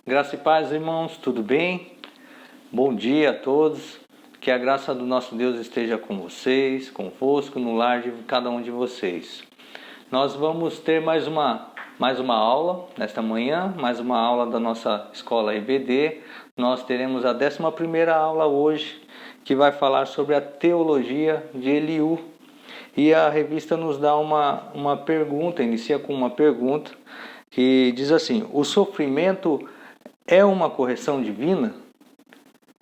Graça e paz, irmãos, tudo bem? Bom dia a todos. Que a graça do nosso Deus esteja com vocês, convosco, no lar de cada um de vocês. Nós vamos ter mais uma aula nesta manhã, mais uma aula da nossa escola EBD. Nós teremos a 11ª aula hoje, que vai falar sobre a teologia de Eliú. E a revista nos dá uma pergunta, inicia com uma pergunta, que diz assim: o sofrimento é uma correção divina?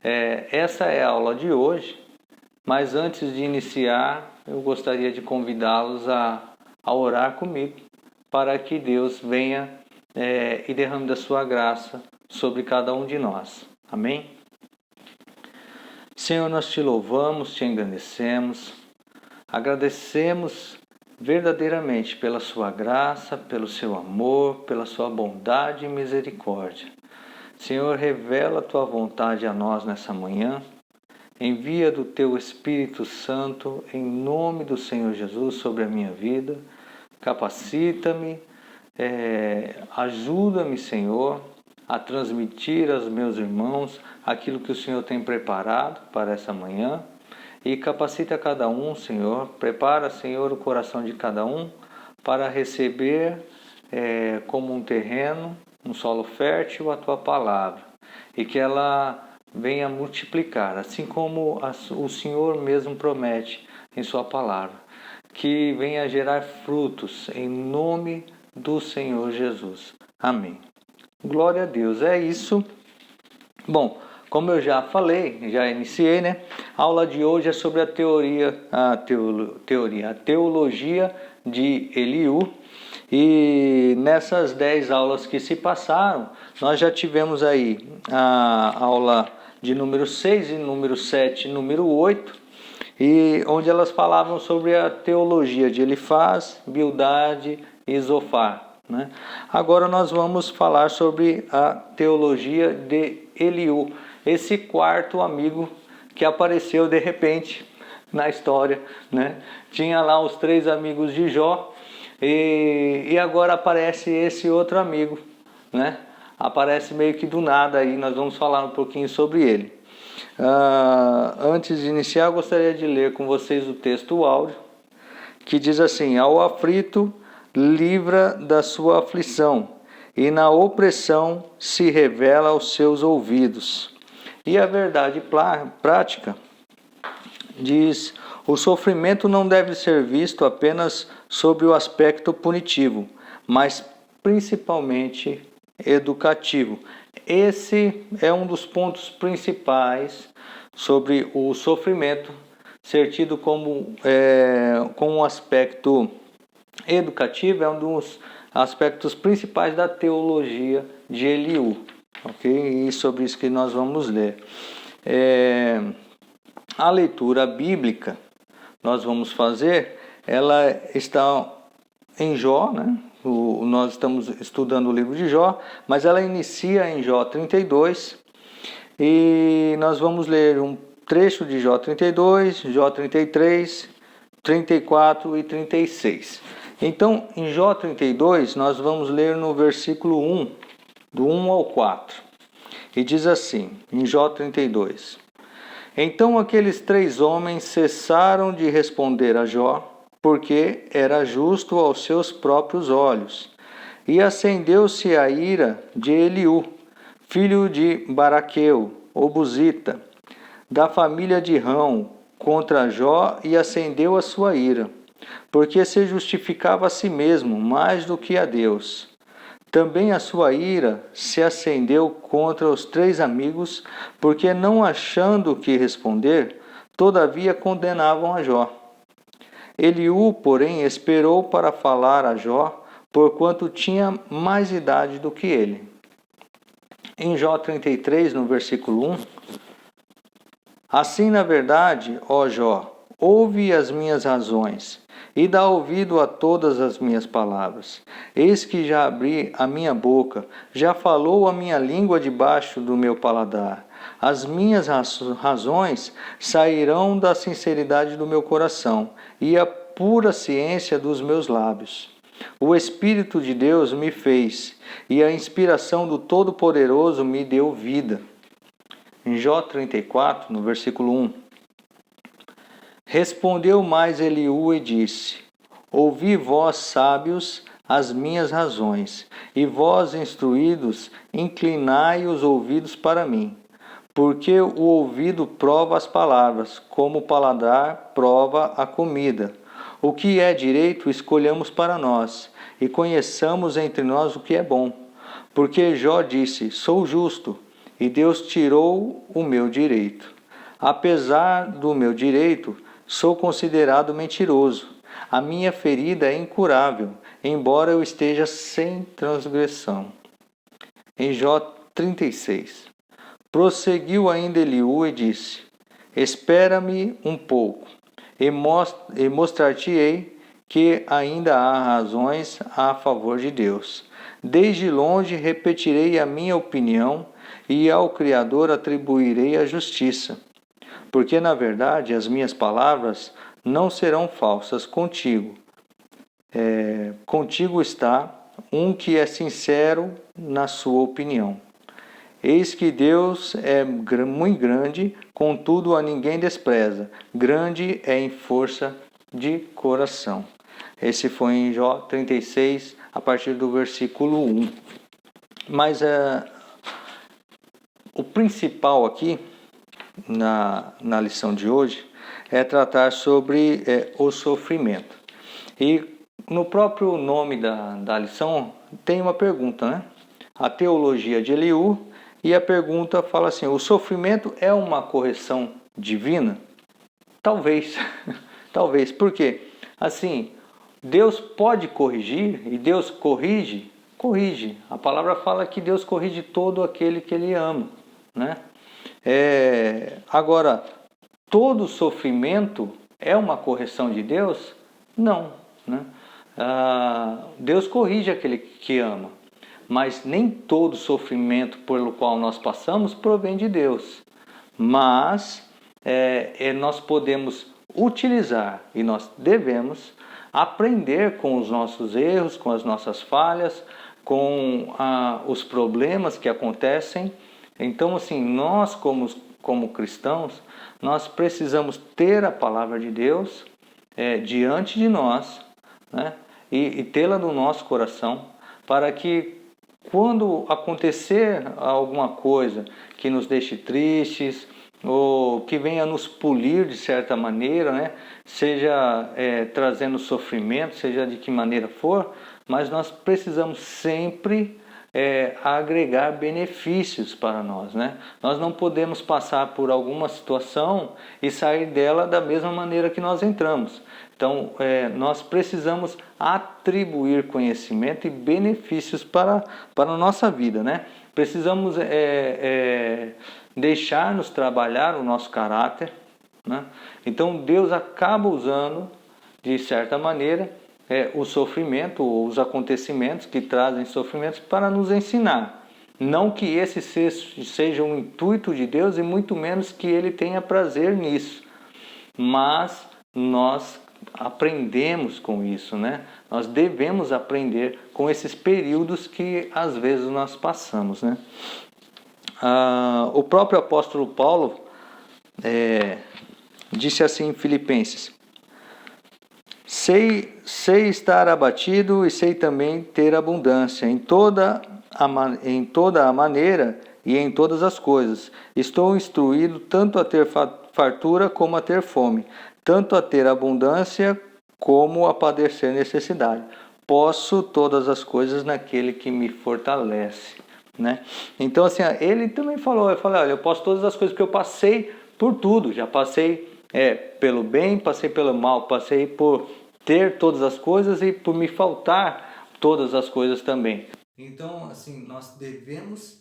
Essa é a aula de hoje, mas antes de iniciar, eu gostaria de convidá-los a orar comigo, para que Deus venha e derrame da sua graça sobre cada um de nós. Amém? Senhor, nós te louvamos, te engrandecemos, agradecemos verdadeiramente pela sua graça, pelo seu amor, pela sua bondade e misericórdia. Senhor, revela a tua vontade a nós nessa manhã. Envia do teu Espírito Santo em nome do Senhor Jesus sobre a minha vida. Capacita-me, ajuda-me, Senhor, a transmitir aos meus irmãos aquilo que o Senhor tem preparado para essa manhã. E capacita cada um, Senhor. Prepara, Senhor, o coração de cada um para receber como um terreno, um solo fértil, a tua palavra, e que ela venha multiplicar, assim como o Senhor mesmo promete em sua palavra, que venha gerar frutos em nome do Senhor Jesus. Amém. Glória a Deus. É isso. Bom, como eu já falei, já iniciei, né? A aula de hoje é sobre a teologia de Eliú. E nessas 10 aulas que se passaram, nós já tivemos aí a aula de número 6 e número 7 e número 8, e onde elas falavam sobre a teologia de Elifaz, Bildade e Zofar, né? Agora nós vamos falar sobre a teologia de Eliú, esse quarto amigo que apareceu de repente na história, né? Tinha lá os 3 amigos de Jó, e agora aparece esse outro amigo, né? Aparece meio que do nada aí, nós vamos falar um pouquinho sobre ele. Antes de iniciar, eu gostaria de ler com vocês o texto áudio, que diz assim: ao aflito livra da sua aflição, e na opressão se revela aos seus ouvidos. E a verdade prática diz: o sofrimento não deve ser visto apenas sob o aspecto punitivo, mas principalmente educativo. Esse é um dos pontos principais sobre o sofrimento ser tido como um aspecto educativo. É um dos aspectos principais da teologia de Eliú, ok? E sobre isso que nós vamos ler. A leitura bíblica nós vamos fazer, ela está em Jó, né? Nós estamos estudando o livro de Jó, mas ela inicia em Jó 32, e nós vamos ler um trecho de Jó 32, Jó 33, 34 e 36. Então, em Jó 32, nós vamos ler no versículo 1, do 1 ao 4, e diz assim, em Jó 32: então aqueles 3 homens cessaram de responder a Jó, porque era justo aos seus próprios olhos. E acendeu-se a ira de Eliú, filho de Baraqueu, o Buzita, da família de Rão, contra Jó, e acendeu a sua ira, porque se justificava a si mesmo mais do que a Deus. Também a sua ira se acendeu contra os 3 amigos, porque não achando o que responder, todavia condenavam a Jó. Eliú, porém, esperou para falar a Jó, porquanto tinha mais idade do que ele. Em Jó 33, no versículo 1, assim na verdade, ó Jó, ouve as minhas razões, e dá ouvido a todas as minhas palavras. Eis que já abri a minha boca, já falou a minha língua debaixo do meu paladar. As minhas razões sairão da sinceridade do meu coração, e a pura ciência dos meus lábios. O Espírito de Deus me fez, e a inspiração do Todo-Poderoso me deu vida. Em Jó 34, no versículo 1. Respondeu mais Eliú e disse: Ouvi vós, sábios, as minhas razões, e vós, instruídos, inclinai os ouvidos para mim. Porque o ouvido prova as palavras, como o paladar prova a comida. O que é direito escolhamos para nós, e conheçamos entre nós o que é bom. Porque Jó disse: Sou justo, e Deus tirou o meu direito. Apesar do meu direito, sou considerado mentiroso. A minha ferida é incurável, embora eu esteja sem transgressão. Em Jó 36. Prosseguiu ainda Eliú e disse: Espera-me um pouco, e mostrar-te-ei que ainda há razões a favor de Deus. Desde longe repetirei a minha opinião, e ao Criador atribuirei a justiça. Porque, na verdade, as minhas palavras não serão falsas contigo. Contigo está um que é sincero na sua opinião. Eis que Deus é muito grande, contudo a ninguém despreza. Grande é em força de coração. Esse foi em Jó 36, a partir do versículo 1. Mas o principal aqui, na lição de hoje, é tratar sobre o sofrimento. E no próprio nome da lição tem uma pergunta, né? A teologia de Eliú. E a pergunta fala assim: o sofrimento é uma correção divina? Talvez. Talvez. Por quê? Assim, Deus pode corrigir, e Deus corrige. Corrige. A palavra fala que Deus corrige todo aquele que Ele ama, né? Agora, todo sofrimento é uma correção de Deus? Não, né? Deus corrige aquele que ama. Mas nem todo sofrimento pelo qual nós passamos provém de Deus. Mas nós podemos utilizar e nós devemos aprender com os nossos erros, com as nossas falhas, com os problemas que acontecem. Então, assim, nós como cristãos, nós precisamos ter a palavra de Deus diante de nós, né? E tê-la no nosso coração, para que quando acontecer alguma coisa que nos deixe tristes, ou que venha nos polir de certa maneira, né? Seja trazendo sofrimento, seja de que maneira for, mas nós precisamos sempre agregar benefícios para nós, né? Nós não podemos passar por alguma situação e sair dela da mesma maneira que nós entramos. Então, nós precisamos atribuir conhecimento e benefícios para a nossa vida, né? Precisamos deixar-nos trabalhar o nosso caráter, né? Então, Deus acaba usando, de certa maneira, o sofrimento ou os acontecimentos que trazem sofrimentos para nos ensinar. Não que esse seja um intuito de Deus e muito menos que Ele tenha prazer nisso. Mas nós aprendemos com isso, né? Nós devemos aprender com esses períodos que às vezes nós passamos, né? O próprio apóstolo Paulo disse assim em Filipenses: Sei estar abatido e sei também ter abundância em toda a maneira e em todas as coisas. Estou instruído tanto a ter fartura como a ter fome, tanto a ter abundância como a padecer necessidade. Posso todas as coisas naquele que me fortalece, né? Então, assim, ele também falou, olha, eu posso todas as coisas porque eu passei por tudo, já passei pelo bem, passei pelo mal, passei por ter todas as coisas e por me faltar todas as coisas também. Então, assim, nós devemos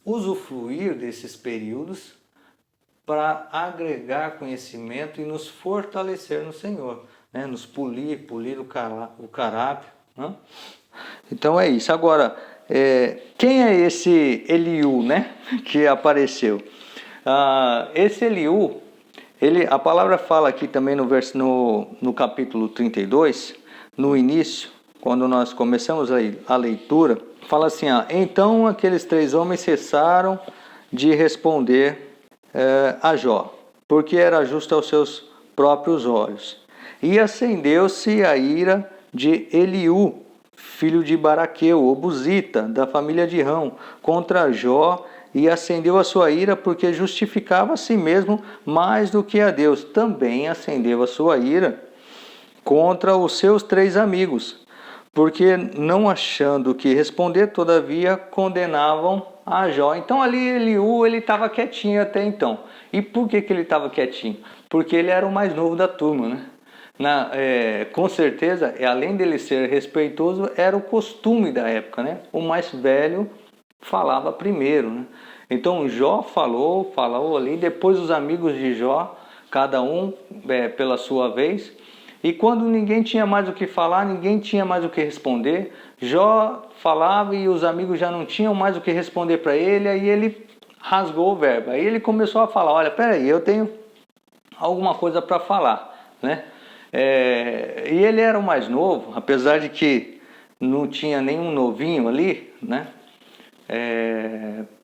usufruir desses períodos para agregar conhecimento e nos fortalecer no Senhor, né? Nos polir o caráter, né? Então é isso. Agora, quem é esse Eliú, né? Que apareceu? Esse Eliú, a palavra fala aqui também no capítulo 32, no início, quando nós começamos a leitura, fala assim, então aqueles 3 homens cessaram de responder a Jó, porque era justo aos seus próprios olhos. E acendeu-se a ira de Eliú, filho de Baraqueu, o Buzita, da família de Rão, contra Jó, e acendeu a sua ira porque justificava a si mesmo mais do que a Deus. Também acendeu a sua ira contra os seus 3 amigos, porque não achando o que responder, todavia condenavam a Jó. Então ali Eliú, ele estava quietinho até então. E por que ele estava quietinho? Porque ele era o mais novo da turma, né? Com certeza, além dele ser respeitoso, era o costume da época, né? O mais velho falava primeiro, né? Então Jó falou ali, depois os amigos de Jó, cada um pela sua vez. E quando ninguém tinha mais o que falar, ninguém tinha mais o que responder, Jó falava e os amigos já não tinham mais o que responder para ele, aí ele rasgou o verbo. Aí ele começou a falar, olha, peraí, eu tenho alguma coisa para falar, né? E ele era o mais novo, apesar de que não tinha nenhum novinho ali, né?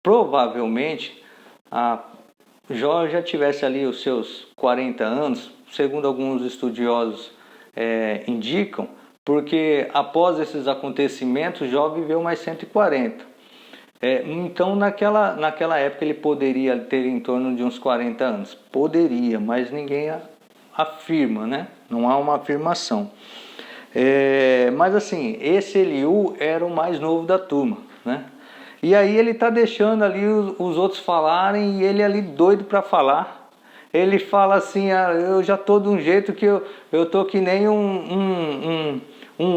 Provavelmente Jó já tivesse ali os seus 40 anos, segundo alguns estudiosos indicam, porque após esses acontecimentos Jó viveu mais 140. Então naquela época ele poderia ter em torno de uns 40 anos. Poderia, mas ninguém afirma, né? Não há uma afirmação. Mas assim, esse Eliú era o mais novo da turma, né? E aí ele está deixando ali os outros falarem e ele ali doido para falar. Ele fala assim, eu já estou de um jeito que eu estou que nem um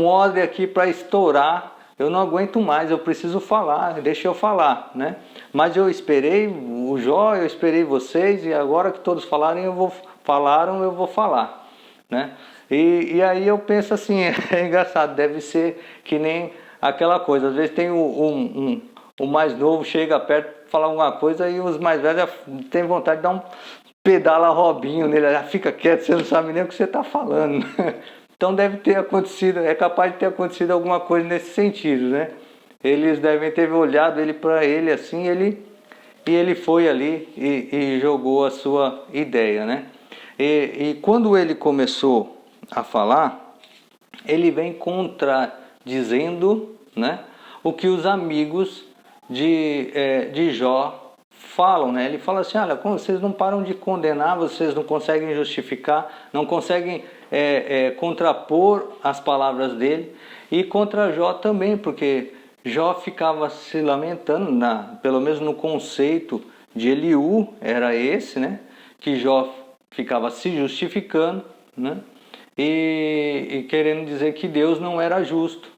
odre aqui para estourar. Eu não aguento mais, eu preciso falar, deixa eu falar, né? Mas eu esperei o Jó, eu esperei vocês e agora que todos falaram, eu vou falar, né? E aí eu penso assim, é engraçado, deve ser que nem aquela coisa, às vezes tem o mais novo chega perto, fala alguma coisa e os mais velhos têm vontade de dar um pedala Robinho nele, já fica quieto, você não sabe nem o que você está falando. Então deve ter acontecido, é capaz de ter acontecido alguma coisa nesse sentido, né? Eles devem ter olhado ele para ele assim, e ele foi ali e jogou a sua ideia, né? E quando ele começou a falar, ele vem contradizendo, né, o que os amigos de Jó falam, né? Ele fala assim, olha, vocês não param de condenar, vocês não conseguem justificar, não conseguem contrapor as palavras dele, e contra Jó também, porque Jó ficava se lamentando, pelo menos no conceito de Eliú, era esse, né? Que Jó ficava se justificando, né? E querendo dizer que Deus não era justo,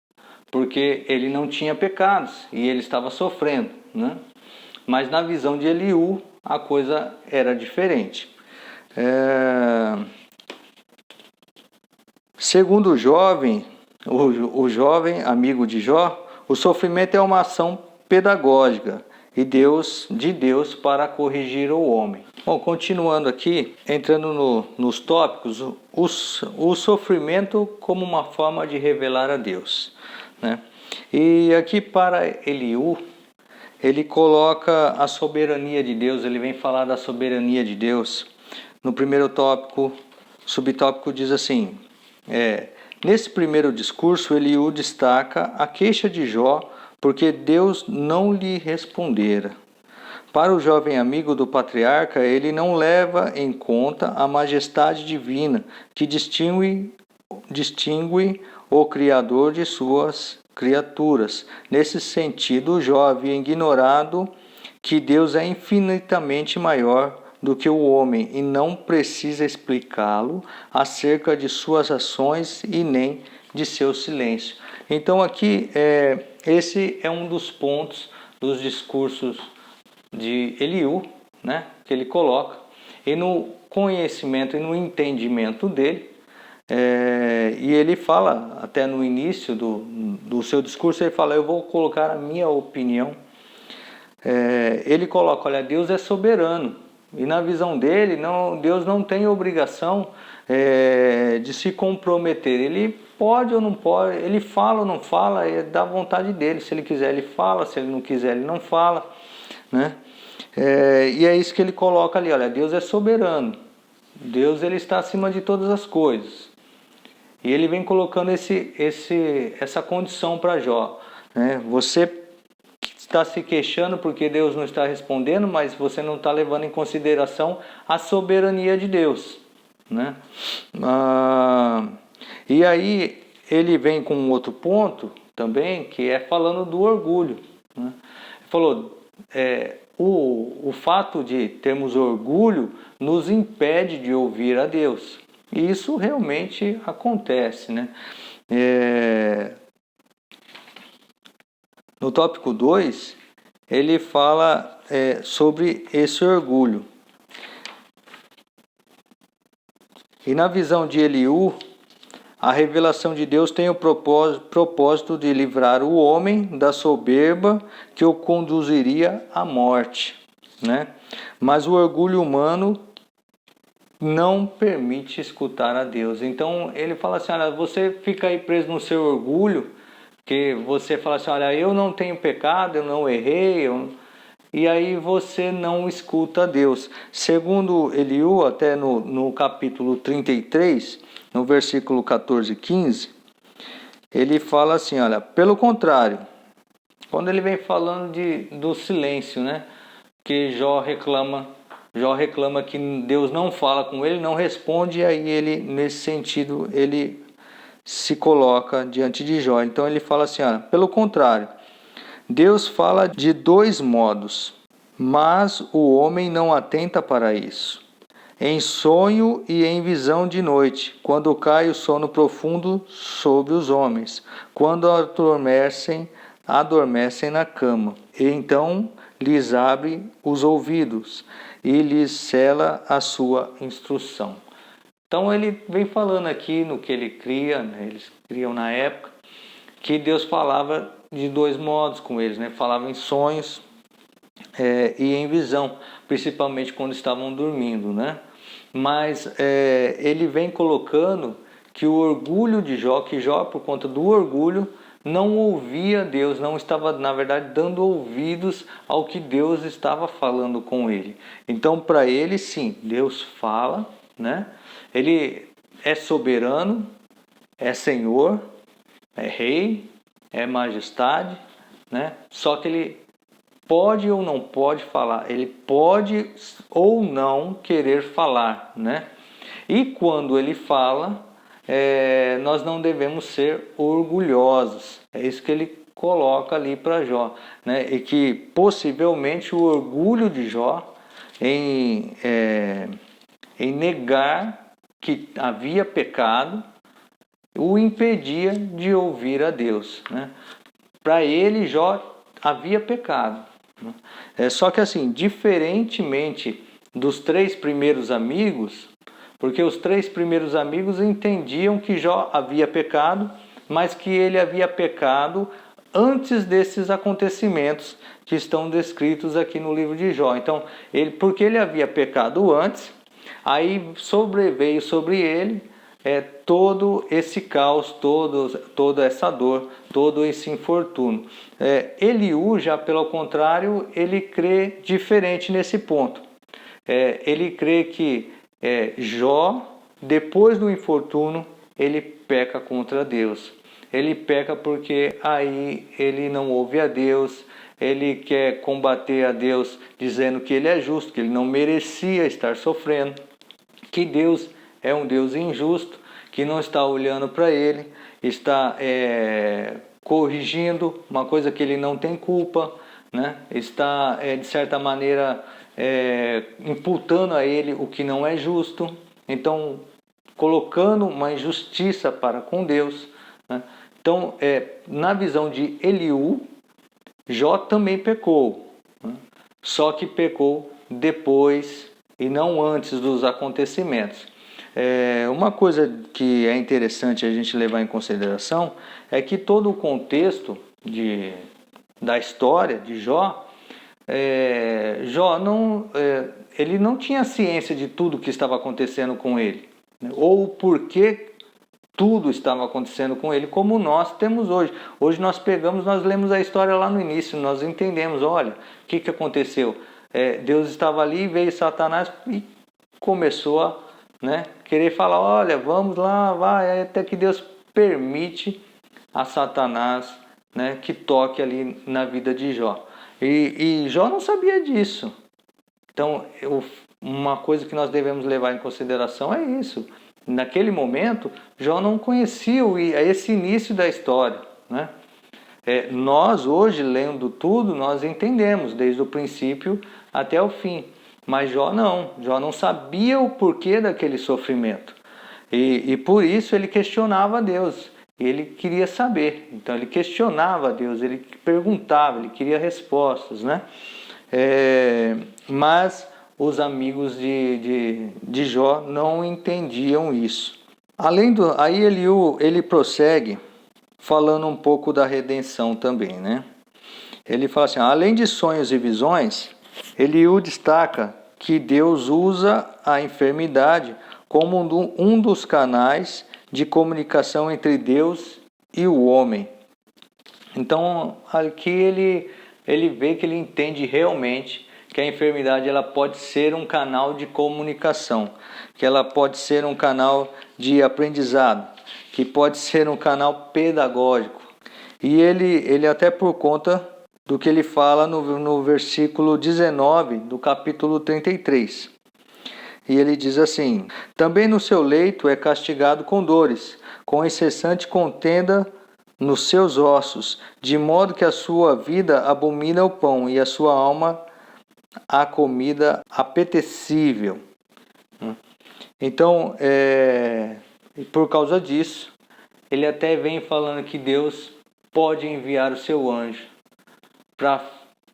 porque ele não tinha pecados e ele estava sofrendo, né? Mas na visão de Eliú a coisa era diferente. Segundo o jovem amigo de Jó, o sofrimento é uma ação pedagógica de Deus para corrigir o homem. Bom, continuando aqui, entrando nos tópicos, o sofrimento como uma forma de revelar a Deus, né? E aqui para Eliú, ele coloca a soberania de Deus, ele vem falar da soberania de Deus. No primeiro tópico, subtópico diz assim, nesse primeiro discurso, Eliú destaca a queixa de Jó, porque Deus não lhe respondera. Para o jovem amigo do patriarca, ele não leva em conta a majestade divina que distingue o Criador de suas criaturas. Nesse sentido, Jó havia ignorado que Deus é infinitamente maior do que o homem e não precisa explicá-lo acerca de suas ações e nem de seu silêncio. Então aqui esse é um dos pontos dos discursos de Eliú, né, que ele coloca, e no conhecimento e no entendimento dele, e ele fala, até no início do seu discurso, ele fala, eu vou colocar a minha opinião. Ele coloca, olha, Deus é soberano, e na visão dele, Deus não tem obrigação de se comprometer. Ele pode ou não pode, ele fala ou não fala, é da vontade dele. Se ele quiser, ele fala, se ele não quiser, ele não fala, né? E é isso que ele coloca ali, olha, Deus é soberano, Deus ele está acima de todas as coisas. E ele vem colocando essa condição para Jó, né? Você está se queixando porque Deus não está respondendo, mas você não está levando em consideração a soberania de Deus, né? E aí ele vem com um outro ponto também, que é falando do orgulho, né? Ele falou, o fato de termos orgulho nos impede de ouvir a Deus. E isso realmente acontece, né? No tópico 2, ele fala sobre esse orgulho. E na visão de Eliú, a revelação de Deus tem o propósito de livrar o homem da soberba que o conduziria à morte, né? Mas o orgulho humano não permite escutar a Deus. Então ele fala assim, olha, você fica aí preso no seu orgulho, que você fala assim, olha, eu não tenho pecado, eu não errei, e aí você não escuta a Deus. Segundo Eliú, até no capítulo 33, no versículo 14 e 15, ele fala assim, olha, pelo contrário, quando ele vem falando do silêncio, né, que Jó reclama que Deus não fala com ele, não responde, e aí ele, nesse sentido, ele se coloca diante de Jó. Então ele fala assim, olha, pelo contrário, Deus fala de dois modos, mas o homem não atenta para isso. Em sonho e em visão de noite, quando cai o sono profundo sobre os homens, quando adormecem na cama. E então lhes abre os ouvidos e lhes cela a sua instrução. Então ele vem falando aqui no que ele cria, né? Eles criam na época, que Deus falava de dois modos com eles, né? Falava em sonhos e em visão, principalmente quando estavam dormindo, né? Mas ele vem colocando que o orgulho de Jó, que Jó, por conta do orgulho, não ouvia Deus, não estava, na verdade, dando ouvidos ao que Deus estava falando com ele. Então, para ele, sim, Deus fala, né? Ele é soberano, é Senhor, é Rei, é Majestade, né? Só que ele pode ou não pode falar, ele pode ou não querer falar, né? E quando ele fala, nós não devemos ser orgulhosos. É isso que ele coloca ali para Jó, né? E que possivelmente o orgulho de Jó em negar que havia pecado o impedia de ouvir a Deus, né? Para ele, Jó havia pecado. Só que assim, diferentemente dos três primeiros amigos, porque os três primeiros amigos entendiam que Jó havia pecado, mas que ele havia pecado antes desses acontecimentos que estão descritos aqui no livro de Jó. Então, porque ele havia pecado antes, aí sobreveio sobre ele todo esse caos, toda essa dor, todo esse infortúnio. Eliú, já pelo contrário, ele crê diferente nesse ponto. Ele crê que Jó, depois do infortúnio, ele peca contra Deus. Ele peca porque aí ele não ouve a Deus, ele quer combater a Deus dizendo que ele é justo, que ele não merecia estar sofrendo, que Deus é um Deus injusto, que não está olhando para ele, está corrigindo uma coisa que ele não tem culpa, né? Está, de certa maneira, imputando a ele o que não é justo, então colocando uma injustiça para com Deus, né? Então, na visão de Eliú, Jó também pecou, né? Só que pecou depois e não antes dos acontecimentos. Uma coisa que é interessante a gente levar em consideração é que todo o contexto da história de Jó, Jó ele não tinha ciência de tudo que estava acontecendo com ele, né? Ou o porquê tudo estava acontecendo com ele, como nós temos hoje. Hoje nós lemos a história lá no início, nós entendemos, olha, o que aconteceu? Deus estava ali, veio Satanás e começou a, né, querer falar, olha, vamos lá, vai, até que Deus permite a Satanás, né, que toque ali na vida de Jó. E Jó não sabia disso. Então, uma coisa que nós devemos levar em consideração é isso. Naquele momento, Jó não conhecia esse início da história, né? Nós hoje, lendo tudo, nós entendemos desde o princípio até o fim. Mas Jó não sabia o porquê daquele sofrimento. E por isso ele questionava a Deus. Ele queria saber. Então ele questionava a Deus, ele perguntava, ele queria respostas, né? Mas os amigos de Jó não entendiam isso. Aí Eliú, ele prossegue falando um pouco da redenção também, né? Ele fala assim, além de sonhos e visões, Eliú destaca que Deus usa a enfermidade como um dos canais de comunicação entre Deus e o homem. Então, aqui ele vê que ele entende realmente que a enfermidade ela pode ser um canal de comunicação, que ela pode ser um canal de aprendizado, que pode ser um canal pedagógico. E ele até por conta do que ele fala no versículo 19 do capítulo 33. E ele diz assim, também no seu leito é castigado com dores, com incessante contenda nos seus ossos, de modo que a sua vida abomina o pão e a sua alma a comida apetecível. Então, por causa disso, ele até vem falando que Deus pode enviar o seu anjo para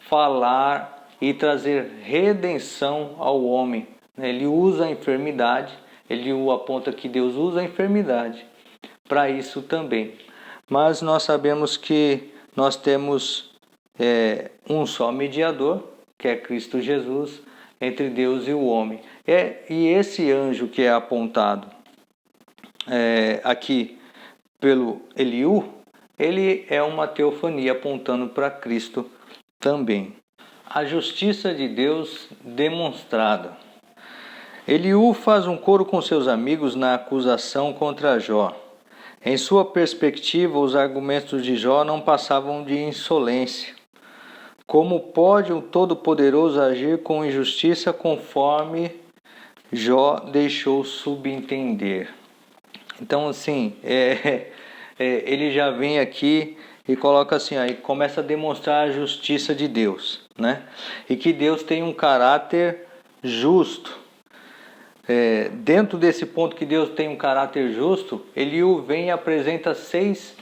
falar e trazer redenção ao homem. Ele usa a enfermidade, ele aponta que Deus usa a enfermidade para isso também. Mas nós sabemos que nós temos um só mediador, que é Cristo Jesus, entre Deus e o homem. E esse anjo que é apontado aqui pelo Eliú, ele é uma teofania apontando para Cristo também. A justiça de Deus demonstrada. Eliú faz um coro com seus amigos na acusação contra Jó. Em sua perspectiva, os argumentos de Jó não passavam de insolência. Como pode o Todo-Poderoso agir com injustiça conforme Jó deixou subentender? Então, assim, ele já vem aqui e coloca assim, aí começa a demonstrar a justiça de Deus, né? E que Deus tem um caráter justo. Dentro desse ponto que Deus tem um caráter justo, Eliú vem e apresenta seis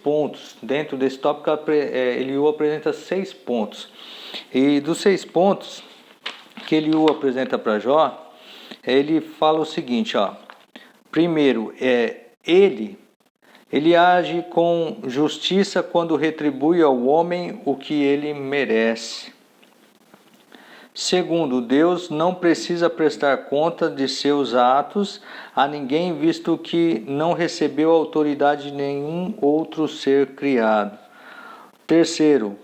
pontos. Dentro desse tópico, Eliú apresenta 6 pontos. E dos 6 pontos que Eliú apresenta para Jó, ele fala o seguinte, ó. Primeiro, ele age com justiça quando retribui ao homem o que ele merece. Segundo, Deus não precisa prestar conta de seus atos a ninguém, visto que não recebeu autoridade de nenhum outro ser criado. Terceiro,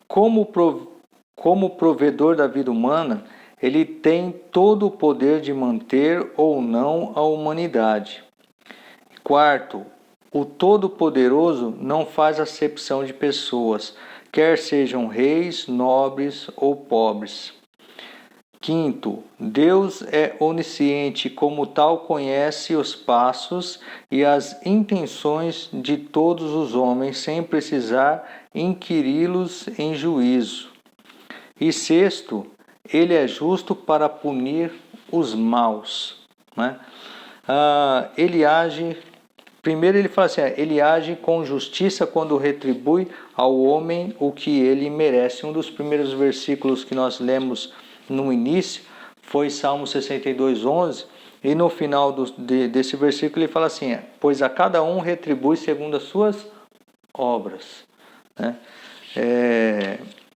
como provedor da vida humana, ele tem todo o poder de manter ou não a humanidade. Quarto, o Todo-Poderoso não faz acepção de pessoas, quer sejam reis, nobres ou pobres. Quinto, Deus é onisciente, como tal conhece os passos e as intenções de todos os homens, sem precisar inquiri-los em juízo. E sexto, ele é justo para punir os maus, né? Primeiro ele fala assim, ele age com justiça quando retribui ao homem o que ele merece. Um dos primeiros versículos que nós lemos no início foi Salmo 62:11, e no final desse versículo ele fala assim, pois a cada um retribui segundo as suas obras, né?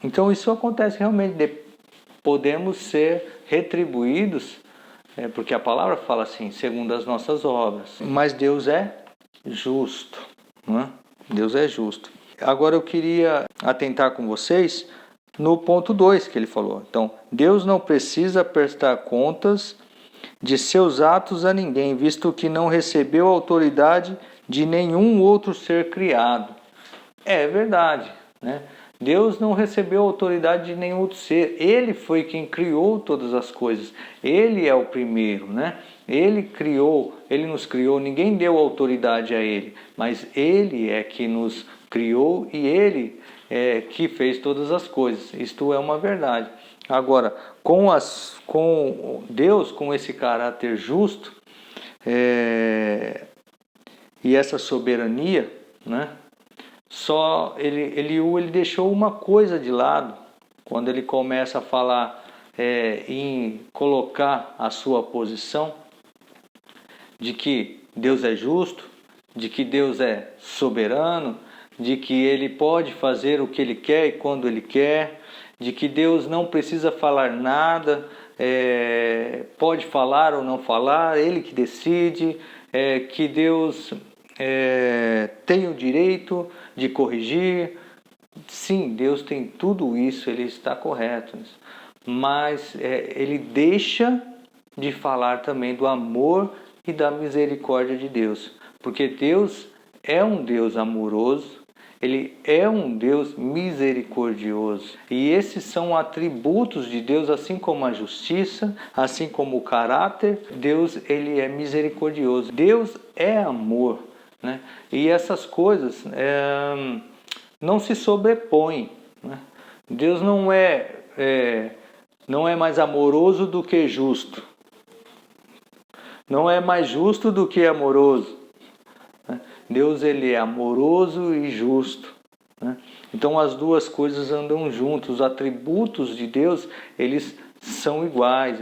Então isso acontece realmente, podemos ser retribuídos porque a palavra fala assim, segundo as nossas obras. Mas Deus é justo, né? Deus é justo. Agora eu queria atentar com vocês no ponto 2 que ele falou. Então, Deus não precisa prestar contas de seus atos a ninguém, visto que não recebeu autoridade de nenhum outro ser criado. É verdade, né? Deus não recebeu autoridade de nenhum outro ser. Ele foi quem criou todas as coisas. Ele é o primeiro, né? Ele criou, ele nos criou, ninguém deu autoridade a ele, mas ele é que nos criou e ele é que fez todas as coisas. Isto é uma verdade. Agora, com Deus, com esse caráter justo e essa soberania, né? Só ele deixou uma coisa de lado quando ele começa a falar em colocar a sua posição de que Deus é justo, de que Deus é soberano, de que ele pode fazer o que ele quer e quando ele quer, de que Deus não precisa falar nada, pode falar ou não falar, ele que decide, que Deus tem o direito de corrigir. Sim, Deus tem tudo isso, ele está correto, mas ele deixa de falar também do amor e da misericórdia de Deus, porque Deus é um Deus amoroso, ele é um Deus misericordioso, e esses são atributos de Deus, assim como a justiça, assim como o caráter. Deus, ele é misericordioso, Deus é amor, né? E essas coisas não se sobrepõem, né? Deus não é mais amoroso do que justo, não é mais justo do que amoroso, né? Deus, ele é amoroso e justo, né? Então as duas coisas andam juntos. Os atributos de Deus, eles são iguais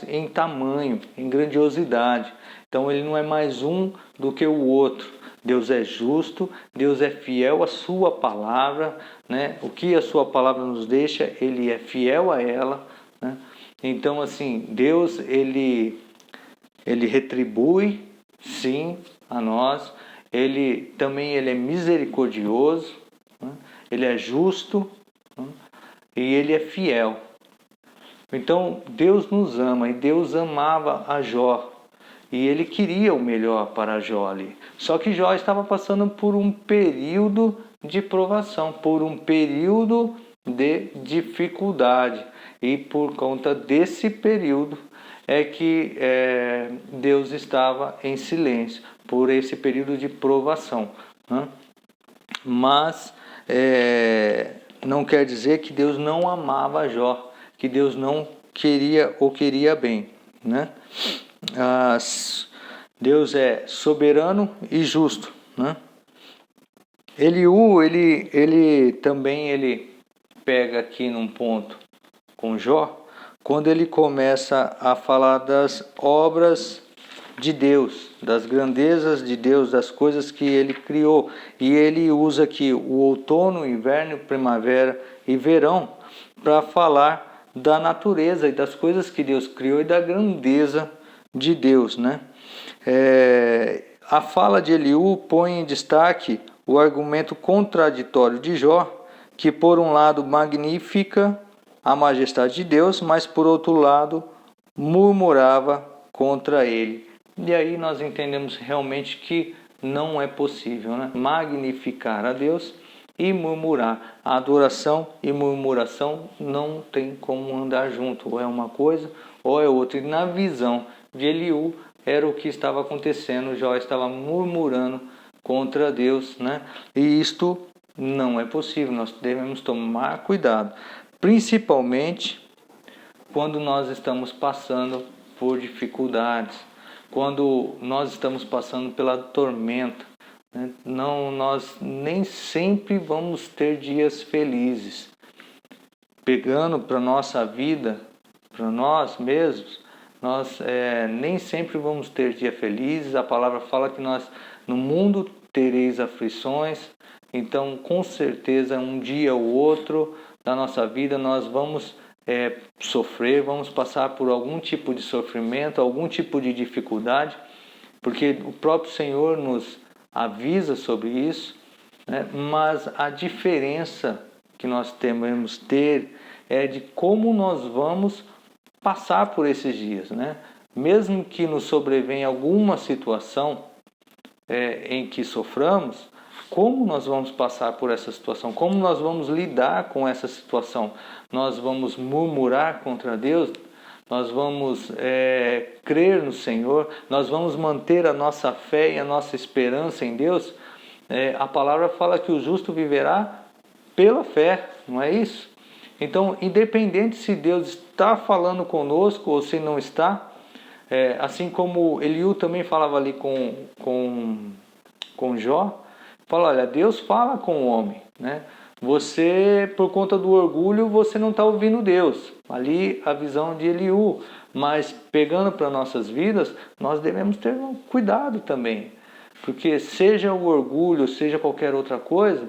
em tamanho, em grandiosidade. Então ele não é mais um do que o outro. Deus é justo, Deus é fiel à sua palavra, né? O que a sua palavra nos deixa, ele é fiel a ela, né? Então, assim, Deus, ele retribui, sim, a nós. Ele é misericordioso, né? Ele é justo, né? E ele é fiel. Então, Deus nos ama, e Deus amava a Jó. E ele queria o melhor para Jó ali. Só que Jó estava passando por um período de provação, por um período de dificuldade. E por conta desse período é que Deus estava em silêncio, por esse período de provação, né? Mas não quer dizer que Deus não amava Jó, que Deus não queria bem, né? Deus é soberano e justo, né? Eliú, ele também pega aqui num ponto com Jó, quando ele começa a falar das obras de Deus, das grandezas de Deus, das coisas que ele criou. E ele usa aqui o outono, inverno, primavera e verão para falar da natureza e das coisas que Deus criou e da grandeza de Deus, né? A fala de Eliú põe em destaque o argumento contraditório de Jó, que por um lado magnifica a majestade de Deus, mas por outro lado murmurava contra ele. E aí nós entendemos realmente que não é possível, né? Magnificar a Deus e murmurar. A adoração e murmuração não tem como andar junto, ou é uma coisa ou é outra. E na visão de Eliú era o que estava acontecendo. Jó estava murmurando contra Deus, né? E isto não é possível. Nós devemos tomar cuidado, principalmente quando nós estamos passando por dificuldades, quando nós estamos passando pela tormenta, né? Nós nem sempre vamos ter dias felizes. Pegando para a nossa vida, para nós mesmos, nós nem sempre vamos ter dias felizes. A palavra fala que nós no mundo tereis aflições. Então, com certeza, um dia ou outro da nossa vida nós vamos sofrer, vamos passar por algum tipo de sofrimento, algum tipo de dificuldade, porque o próprio Senhor nos avisa sobre isso, né? Mas a diferença que nós devemos ter é de como nós vamos passar por esses dias, né? Mesmo que nos sobrevenha alguma situação em que soframos, como nós vamos passar por essa situação? Como nós vamos lidar com essa situação? Nós vamos murmurar contra Deus? Nós vamos crer no Senhor? Nós vamos manter a nossa fé e a nossa esperança em Deus? A palavra fala que o justo viverá pela fé, não é isso? Então, independente se Deus está falando conosco ou se não está, assim como Eliú também falava ali com Jó, fala, olha, Deus fala com o homem, né? Você, por conta do orgulho, você não está ouvindo Deus. Ali a visão de Eliú, mas pegando para nossas vidas, nós devemos ter cuidado também, porque seja o orgulho, seja qualquer outra coisa,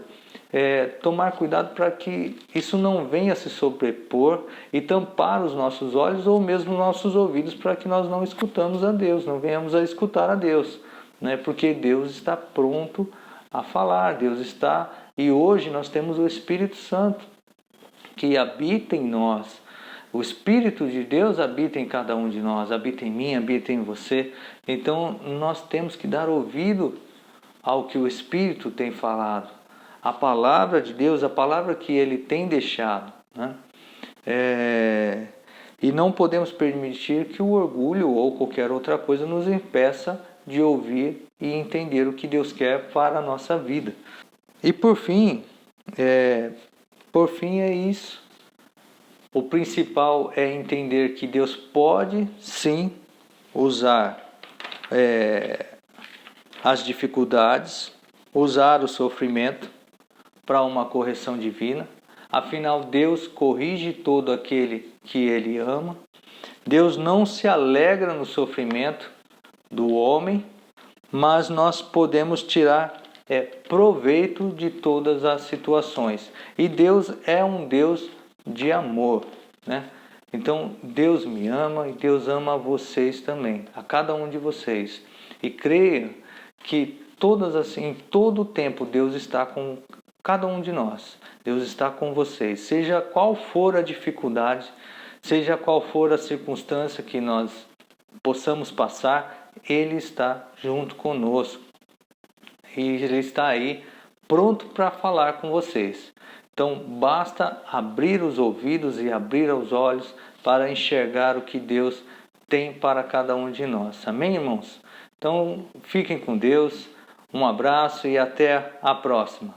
tomar cuidado para que isso não venha se sobrepor e tampar os nossos olhos ou mesmo nossos ouvidos, para que nós não escutamos a Deus, não venhamos a escutar a Deus, né? Porque Deus está pronto a falar, Deus está, e hoje nós temos o Espírito Santo que habita em nós. O Espírito de Deus habita em cada um de nós, habita em mim, habita em você. Então nós temos que dar ouvido ao que o Espírito tem falado, a palavra de Deus, a palavra que Ele tem deixado, né? E não podemos permitir que o orgulho ou qualquer outra coisa nos impeça de ouvir e entender o que Deus quer para a nossa vida. E por fim é isso. O principal é entender que Deus pode sim usar as dificuldades, usar o sofrimento para uma correção divina. Afinal, Deus corrige todo aquele que Ele ama. Deus não se alegra no sofrimento do homem, mas nós podemos tirar proveito de todas as situações. E Deus é um Deus de amor, né? Então, Deus me ama e Deus ama vocês também, a cada um de vocês. E creia que em todo o tempo Deus está com cada um de nós. Deus está com vocês. Seja qual for a dificuldade, seja qual for a circunstância que nós possamos passar, Ele está junto conosco. E Ele está aí pronto para falar com vocês. Então basta abrir os ouvidos e abrir os olhos para enxergar o que Deus tem para cada um de nós. Amém, irmãos? Então fiquem com Deus, um abraço e até a próxima.